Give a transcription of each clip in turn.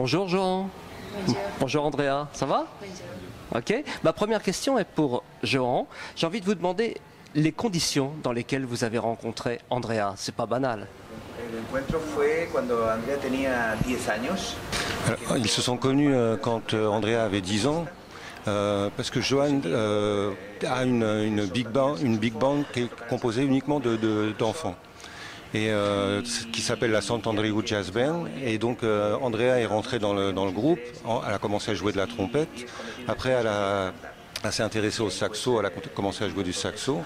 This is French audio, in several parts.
Bonjour Johan. Bonjour. Bonjour Andrea, ça va? Bonjour. Ok. Ma première question est pour Johan. J'ai envie de vous demander les conditions dans lesquelles vous avez rencontré Andrea. C'est pas banal. El encuentro fue cuando Andrea tenía 10 años. Alors, ils se sont connus quand Andrea avait 10 ans, parce que Johan a une big band qui est composée uniquement d'enfants. Et qui s'appelle la Sant'Andreu Jazz Band. Et donc Andrea est rentrée dans le groupe, elle a commencé à jouer de la trompette. Après elle s'est intéressée au saxo, elle a commencé à jouer du saxo.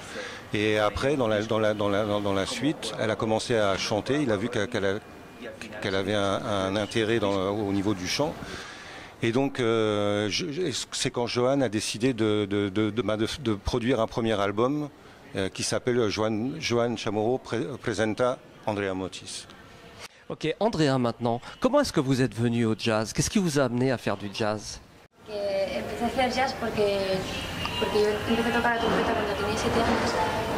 Et après dans la suite, elle a commencé à chanter. Il a vu qu'elle avait un intérêt au niveau du chant. Et donc c'est quand Johan a décidé de produire un premier album qui s'appelle Johan Chamorro Presenta Andrea Motis. Ok, Andrea maintenant, comment est-ce que vous êtes venu au jazz? Qu'est-ce qui vous a amené à faire du jazz? Empecé a hacer jazz porque yo empecé a tocar la trompeta cuando tenía 7 años.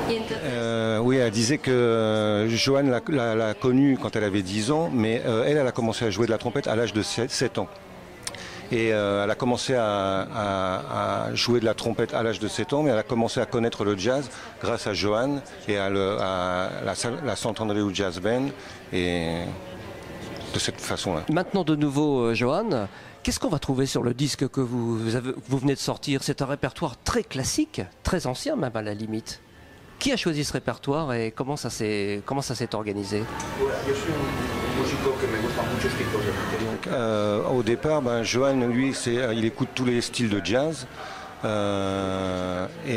Y entonces... Oui, elle disait que Johan l'a connue quand elle avait 10 ans, mais elle a commencé à jouer de la trompette à l'âge de 7 ans. Et elle a commencé à jouer de la trompette à l'âge de 7 ans, mais elle a commencé à connaître le jazz grâce à Johan et à la Sant'Andreu Jazz Band, et de cette façon-là. Maintenant de nouveau, Johan, qu'est-ce qu'on va trouver sur le disque que vous venez de sortir? C'est un répertoire très classique, très ancien même à la limite. Qui a choisi ce répertoire et comment ça s'est organisé? Yo soy un músico que me gusta muchos tipos de música. Au départ, Johan, lui, il écoute tous les styles de jazz.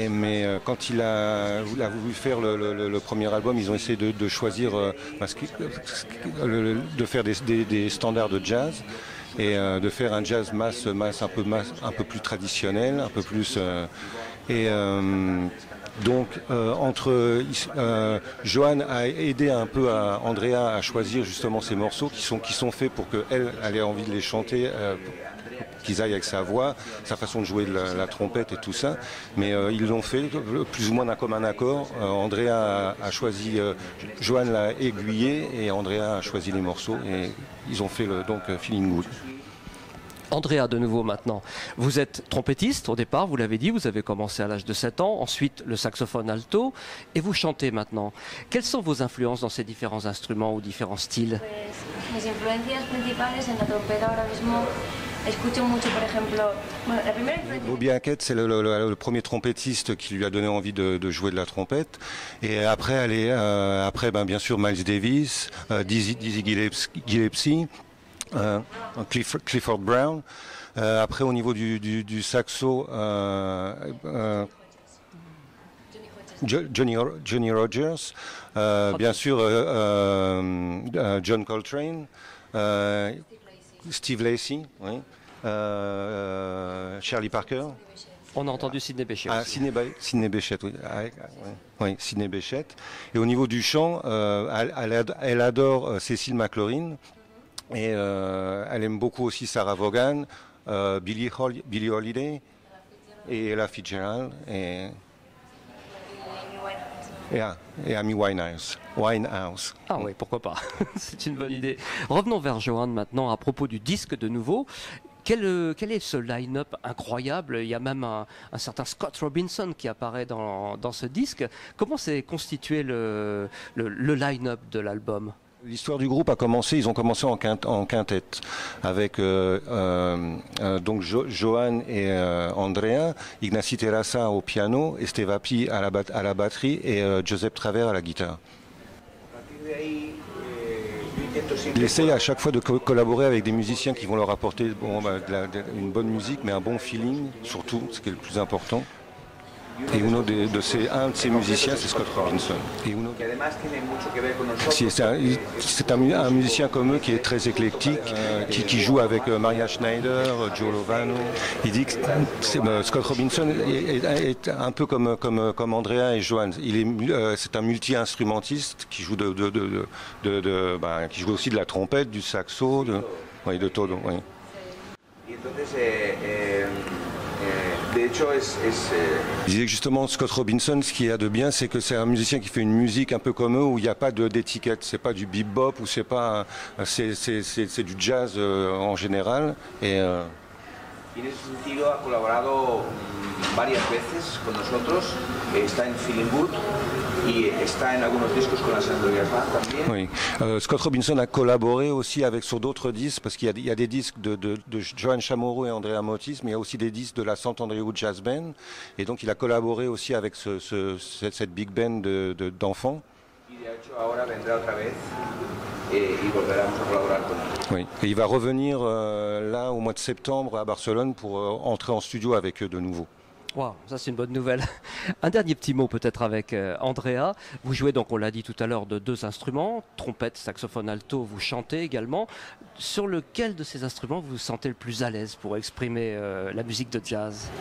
Mais quand il a voulu faire le premier album, ils ont essayé de choisir, de faire des standards de jazz et de faire un jazz mass un peu plus traditionnel, un peu plus. Donc Johan a aidé un peu à Andrea à choisir justement ces morceaux qui sont faits pour qu'elle ait envie de les chanter, qu'ils aillent avec sa voix, sa façon de jouer de la trompette et tout ça. Mais ils l'ont fait plus ou moins d'un commun accord. Andrea a choisi, Johan l'a aiguillé et Andrea a choisi les morceaux et ils ont fait donc Feeling Good. Andrea de nouveau maintenant, vous êtes trompettiste au départ, vous l'avez dit, vous avez commencé à l'âge de 7 ans, ensuite le saxophone alto et vous chantez maintenant. Quelles sont vos influences dans ces différents instruments ou différents styles? Mis influencias principales en la trompeta ahora mismo escucho mucho, por ejemplo, bueno, la primera influencia... Bobby Hackett, c'est le premier trompettiste qui lui a donné envie de jouer de la trompette. Et après, bien sûr Miles Davis, Dizzy Gillespie, Clifford Brown. Après, au niveau du saxo, Johnny Rogers, bien sûr John Coltrane, Steve Lacy, oui, Charlie Parker. On a entendu Sidney Bechet. Sidney Bechet, oui. Oui, Sidney Bechet. Et au niveau du chant, elle adore Cécile McLaurin. Et elle aime beaucoup aussi Sarah Vaughan, Billie Holiday et Ella Fitzgerald et Amy Winehouse. Ah oui, pourquoi pas. C'est une bonne idée. Revenons vers Johan maintenant à propos du disque de nouveau. Quel est ce line-up incroyable? Il y a même un certain Scott Robinson qui apparaît dans ce disque. Comment s'est constitué le line-up de l'album? L'histoire du groupe a commencé, ils ont commencé en quintette avec donc Johan et Andrea, Ignacy Terrassa au piano, Esteve Api à la batterie et Josep Travers à la guitare. Il essaye à chaque fois de collaborer avec des musiciens qui vont leur apporter une bonne musique, mais un bon feeling, surtout, ce qui est le plus important. Et un de ces musiciens, c'est Scott Robinson. C'est un musicien comme eux qui est très éclectique, qui joue avec Maria Schneider, Joe Lovano. Il dit que Scott Robinson est un peu comme Andrea et Johan. C'est un multi-instrumentiste qui joue qui joue aussi de la trompette, du saxo, de todo. Oui. Y entonces de Je disais que justement Scott Robinson, ce qu'il y a de bien, c'est que c'est un musicien qui fait une musique un peu comme eux, où il n'y a pas d'étiquette. C'est pas du bebop ou c'est du jazz en général. Et Y en ese sentido ha colaborado varias veces con nosotros, está en Feeling Good y está en algunos discos con la Sandro Jazz Band también. Oui. Scott Robinson a collaboré aussi sur d'autres disques, parce qu'il y a des disques de Johan Chamorro et Andrea Motis, mais il y a aussi des disques de la Sant'Andreu Jazz Band, et donc il a collaboré aussi avec cette big band d'enfants. Y de hecho ahora vendrá otra vez y volveremos a colaborar con él. Oui. Et il va revenir là au mois de septembre à Barcelone pour entrer en studio avec eux de nouveau. Wow, ça c'est une bonne nouvelle. Un dernier petit mot peut-être avec Andrea. Vous jouez donc, on l'a dit tout à l'heure, de 2 instruments, trompette, saxophone alto, vous chantez également. Sur lequel de ces instruments vous vous sentez le plus à l'aise pour exprimer la musique de jazz?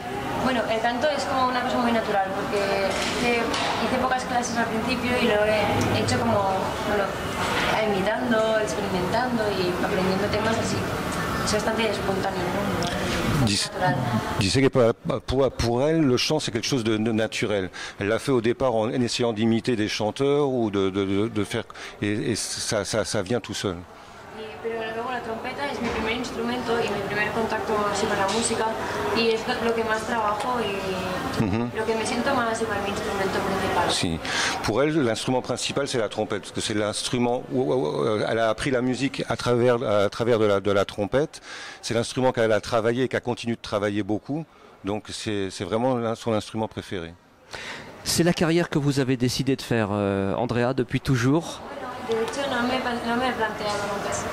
Bueno, el canto es como una cosa muy natural porque hice pocas clases al principio y lo he hecho como, bueno, imitando, experimentando y aprendiendo temas así. Es bastante espontáneo, ¿no? Disais que pour elle, le chant c'est quelque chose de naturel. Elle l'a fait au départ en essayant d'imiter des chanteurs ou de faire, et ça vient tout seul. Pero luego la trompeta es mi primer instrumento y mi primer contacto así con la música y es lo que más trabajo y lo que me siento más así con mi instrumento principal. Si. Pour elle, l'instrument principal c'est la trompette, parce que c'est l'instrument où elle a appris la musique à travers de la trompette. C'est l'instrument qu'elle a travaillé et qu'elle continue de travailler beaucoup. Donc c'est vraiment son instrument préféré. C'est la carrière que vous avez décidé de faire, Andrea, depuis toujours? De hecho, no me he planteado nunca así.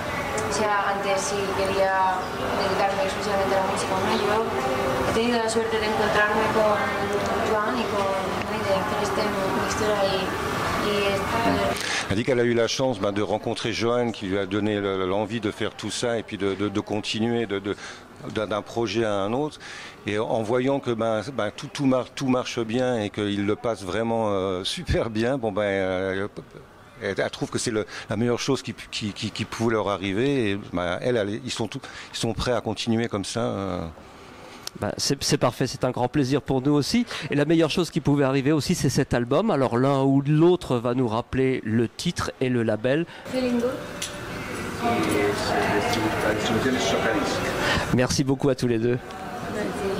O sea, antes si quería dedicarme exclusivamente a la música o no. Yo he tenido la suerte de encontrarme con Joan y de hacer este mixtura Elle dit qu'elle a eu la chance de rencontrer Johan qui lui a donné l'envie de faire tout ça et puis de continuer d'un projet à un autre. Et en voyant que tout marche bien et qu'il le passe vraiment super bien, elle trouve que c'est la meilleure chose qui pouvait leur arriver. Et ils sont prêts à continuer comme ça. C'est parfait, c'est un grand plaisir pour nous aussi. Et la meilleure chose qui pouvait arriver aussi, c'est cet album. Alors l'un ou l'autre va nous rappeler le titre et le label. Feeling Good. Merci beaucoup à tous les deux. Merci.